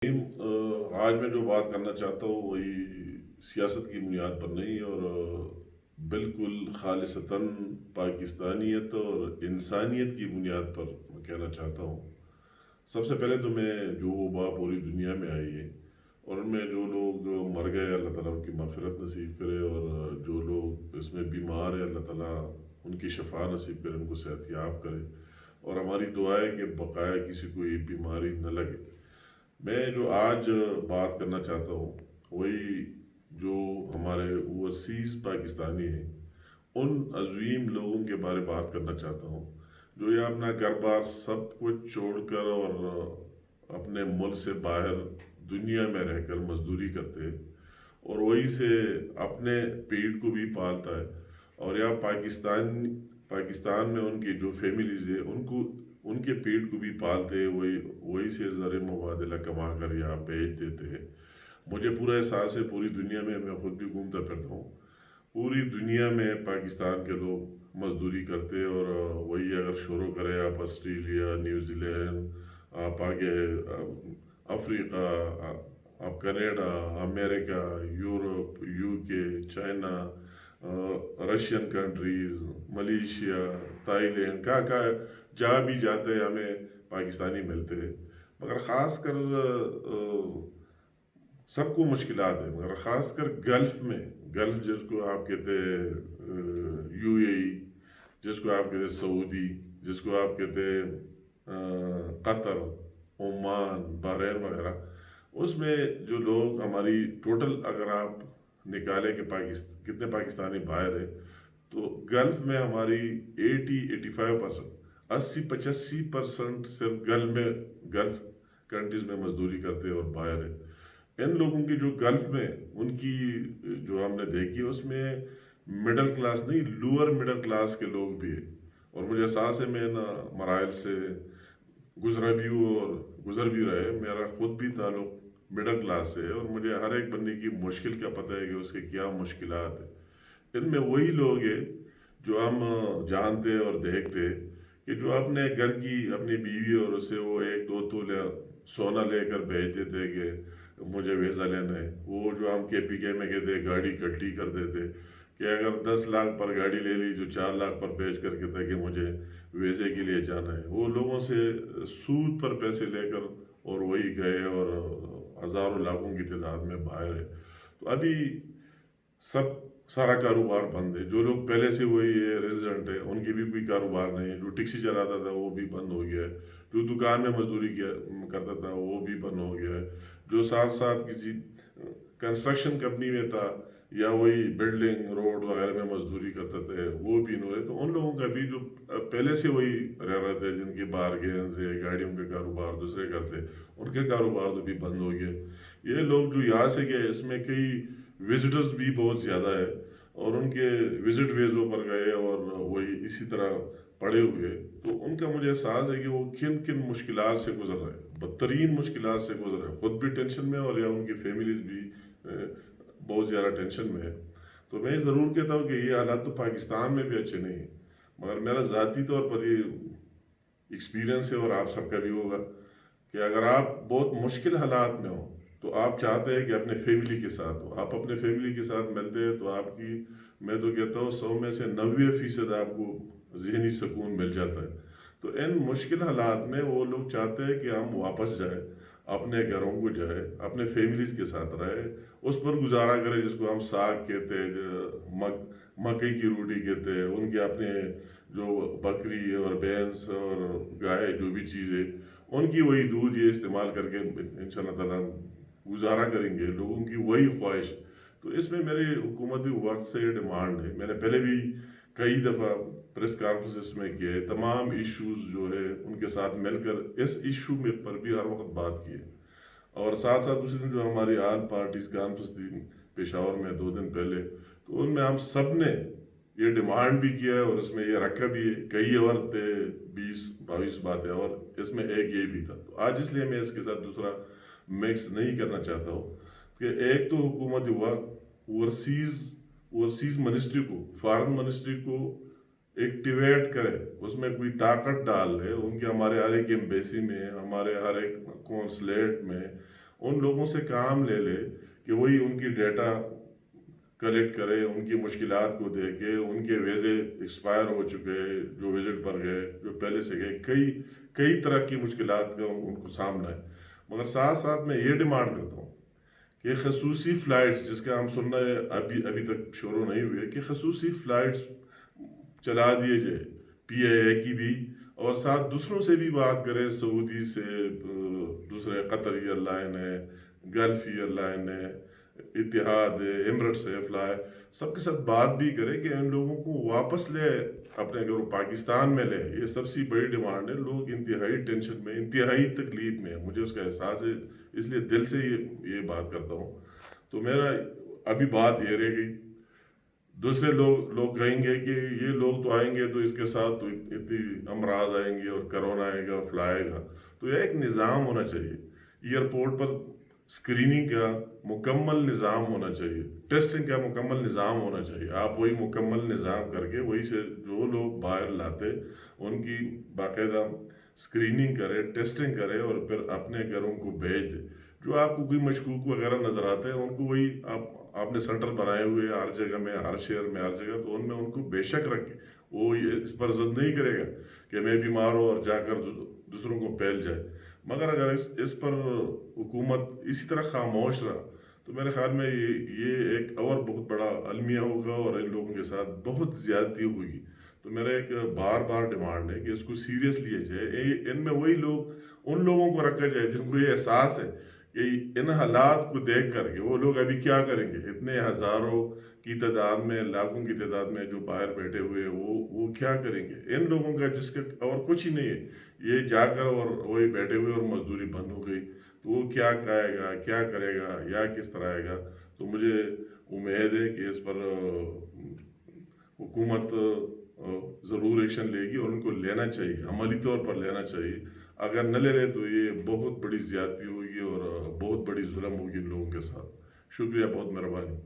आज मैं जो बात करना चाहता हूँ वही सियासत की बुनियाद पर नहीं और बिल्कुल खालिसतन पाकिस्तानियत और इंसानियत की बुनियाद पर मैं कहना चाहता हूँ। सबसे पहले तो मैं जो वबा पूरी दुनिया में आई है और उनमें जो लोग मर गए अल्लाह ताला उनकी मग़फ़िरत नसीब करे और जो लोग इसमें बीमार है अल्लाह ताला उनकी शफा नसीब करे, उनको सेहतयाब करे और हमारी दुआ है कि बकाया किसी को ये बीमारी न लगे। मैं जो आज बात करना चाहता हूँ वही जो हमारे ओवरसीज़ पाकिस्तानी हैं उन अजीम लोगों के बारे में बात करना चाहता हूँ जो ये अपना घर बार सब कुछ छोड़कर और अपने मुल्क से बाहर दुनिया में रहकर मजदूरी करते हैं और वही से अपने पेट को भी पालता है और यहाँ पाकिस्तान में उनकी जो फैमिलीज है उनको उनके पेट को भी पालते हैं, वही वही से ज़र मुबादला कमा कर यहाँ बेच देते हैं। मुझे पूरा एहसास है, पूरी दुनिया में मैं खुद भी घूमता फिरता हूँ, पूरी दुनिया में पाकिस्तान के लोग मजदूरी करते हैं और वही अगर शुरू करें आप ऑस्ट्रेलिया, न्यूजीलैंड, आप आगे अफ्रीका, आप Canada, America, Europe, UK, China, Russian countries, Malaysia, Thailand, कहाँ जहाँ भी जाते हैं हमें पाकिस्तानी मिलते हैं। मगर ख़ास कर सबको मुश्किलात है, मगर ख़ास कर गल्फ़ जिसको आप कहते हैं यूएई, जिसको आप कहते हैं सऊदी, जिसको आप कहते हैं कतर, ओमान, बहरीन वगैरह, उसमें जो लोग हमारी टोटल अगर आप निकालें कि कितने पाकिस्तानी बाहर है तो गल्फ़ में हमारी 80-85% 80-85% सिर्फ गल्फ़ कंट्रीज़ में मजदूरी करते हैं और बाहर है। इन लोगों की जो गल्फ़ में उनकी जो हमने देखी उसमें मिडिल क्लास नहीं, लोअर मिडिल क्लास के लोग भी हैं और मुझे एहसास है मैं ना मराइल से गुजरा भी हूँ और गुजर भी रहे। मेरा खुद भी ताल्लुक़ मिडिल क्लास से है और मुझे हर एक बंदे की मुश्किल का पता है कि उसके क्या मुश्किलात है। इनमें वही लोग हैं जो हम जानते और देखते कि जो अपने घर की अपनी बीवी और उसे वो 1-2 तोले सोना लेकर भेज देते कि मुझे वीज़ा लेना है। वो जो हम KPK में कहते गाड़ी कल्टी कर देते कि अगर 10 लाख पर गाड़ी ले ली जो 4 लाख पर बेच कर कहता कि मुझे वीज़े के लिए जाना है। वो लोगों से सूद पर पैसे लेकर और वही गए और हज़ारों लाखों की तादाद में बाहर है। तो अभी सब सारा कारोबार बंद है। जो लोग पहले से वही रेजिडेंट है उनकी भी कोई कारोबार नहीं है। जो टैक्सी चलाता था वो भी बंद हो गया है, जो दुकान में मजदूरी किया करता था वो भी बंद हो गया है, जो साथ साथ किसी कंस्ट्रक्शन कंपनी में था या वही बिल्डिंग रोड वगैरह में मजदूरी करते थे वो भी नहीं रहे। तो उन लोगों का भी जो पहले से वही रह रहे थे जिनके बारगेन से गाड़ियों के कारोबार दूसरे करते उनके कारोबार तो भी बंद हो गए। ये लोग जो यहाँ से गए इसमें कई विजिटर्स भी बहुत ज़्यादा है और उनके विजिट वीज़ों पर गए और वही इसी तरह पड़े हुए। तो उनका मुझे एहसास है कि वो किन किन मुश्किलात से गुजर रहे हैं, बदतरीन मुश्किलात से गुजर रहे हैं, ख़ुद भी टेंशन में और या उनकी फैमिलीज भी बहुत ज़्यादा टेंशन में है। तो मैं ज़रूर कहता हूँ कि ये हालात तो पाकिस्तान में भी अच्छे नहीं हैं, मगर मेरा ज़ाती तौर पर ये एक्सपीरियंस है और आप सबका भी होगा कि अगर आप बहुत मुश्किल हालात में हो तो आप चाहते हैं कि अपने फैमिली के साथ हो। आप अपने फैमिली के साथ मिलते हैं तो आपकी, मैं तो कहता हूँ 100 में से 90% आपको ज़हनी सुकून मिल जाता है। तो इन मुश्किल हालात में वो लोग चाहते हैं कि हम वापस जाए, अपने घरों को जाए, अपने फैमिलीज के साथ रहे, उस पर गुजारा करें जिसको हम साग कहते हैं, मकई की रोटी कहते हैं। उनके अपने जो बकरी और भैंस और गाय जो भी चीज़ें उनकी वही दूध ये इस्तेमाल करके इंशाल्लाह ताला गुजारा करेंगे, लोगों की वही ख्वाहिश। तो इसमें मेरी हुकूमती वक्त से डिमांड है, मैंने पहले भी कई दफ़ा प्रेस कॉन्फ्रेंस में किए, तमाम इश्यूज़ जो है उनके साथ मिलकर इस इशू में पर भी हर वक्त बात की है। और साथ साथ उसी दिन जो हमारी आल पार्टीज कॉन्फ्रेंस थी पेशावर में 2 दिन पहले, तो उनमें हम सब ने ये डिमांड भी किया है और इसमें ये रखा भी है। कई और थे 20-22 बातें और इसमें एक ये भी था। तो आज इसलिए मैं इसके साथ दूसरा मिक्स नहीं करना चाहता हूँ कि एक तो हुकूमत वक्त ओवरसीज़ मिनिस्ट्री को, फॉरेन मिनिस्ट्री को एक्टिवेट करे, उसमें कोई ताकत डाल ले, उनके हमारे हर एक एम्बेसी में, हमारे हर एक कौंसलेट में उन लोगों से काम ले ले कि वही उनकी डेटा कलेक्ट करे, उनकी मुश्किलात को देखे, उनके वीज़े एक्सपायर हो चुके, जो विजिट पर गए, जो पहले से गए, कई कई तरह की मुश्किलात का उनको सामना है। मगर साथ साथ मैं ये डिमांड करता हूँ कि खसूसी फ़्लाइट्स, जिसका हम सुन रहे हैं अभी तक शुरू नहीं हुए, कि खसूसी फ़्लाइट्स चला दिए जाए PIA की भी, और साथ दूसरों से भी बात करें, सऊदी से, दूसरे कतर एयरलाइन है, गल्फ एयरलाइन है, इतिहाद है, एमरेट्स है, फ्लाई, सबके साथ बात भी करे कि इन लोगों को वापस ले अपने घरों पाकिस्तान में ले। ये सबसे बड़ी डिमांड है। लोग इंतहाई टेंशन में, इंतहाई तकलीफ में है, मुझे उसका एहसास है, इसलिए दिल से ये बात करता हूँ। तो मेरा अभी बात ये रह गई, दूसरे लोग कहेंगे कि ये लोग तो आएंगे तो इसके साथ तो इतनी अमराज आएंगे और कोरोना आएगा और फ्लाएगा। तो यह एक निज़ाम होना चाहिए। एयरपोर्ट पर स्क्रीनिंग का मुकम्मल निज़ाम होना चाहिए, टेस्टिंग का मुकम्मल निज़ाम होना चाहिए। आप वही मुकम्मल निज़ाम करके वही से जो लोग बाहर लाते उनकी बाकायदा स्क्रीनिंग करे, टेस्टिंग करे और फिर अपने घरों को भेज दे। जो आपको कोई मशकूक वगैरह नज़र आते हैं उनको वही आपने सेंटर बनाए हुए हर जगह में, हर शहर में, हर जगह, तो उनमें उनको बेशक रखें। वो ये इस पर ज़िद नहीं करेगा कि मैं बीमार हो और जाकर दूसरों को फैल जाए। मगर अगर इस पर हुकूमत इसी तरह खामोश रहा तो मेरे ख्याल में ये एक और बहुत बड़ा अलमिया होगा और इन लोगों के साथ बहुत ज़्यादती होगी। तो मेरा एक बार बार डिमांड है कि इसको सीरियस लिया जाए। इनमें वही लोग, उन लोगों को रखा जाए जिनको ये एहसास है कि इन हालात को देख कर के वो लोग अभी क्या करेंगे। इतने हज़ारों की तादाद में, लाखों की तादाद में जो बाहर बैठे हुए वो क्या करेंगे। इन लोगों का जिसका और कुछ ही नहीं है, ये जाकर और वही बैठे हुए और मजदूरी बंद हो गई, तो वो क्या खाएगा, क्या करेगा या किस तरह आएगा। तो मुझे उम्मीद है कि इस पर हुकूमत ज़रूर एक्शन लेगी और उनको लेना चाहिए, अमली तौर पर लेना चाहिए। अगर न ले तो ये बहुत बड़ी ज़्यादती होगी और बहुत बड़ी जुल्म होगी इन लोगों के साथ। शुक्रिया, बहुत मेहरबानी।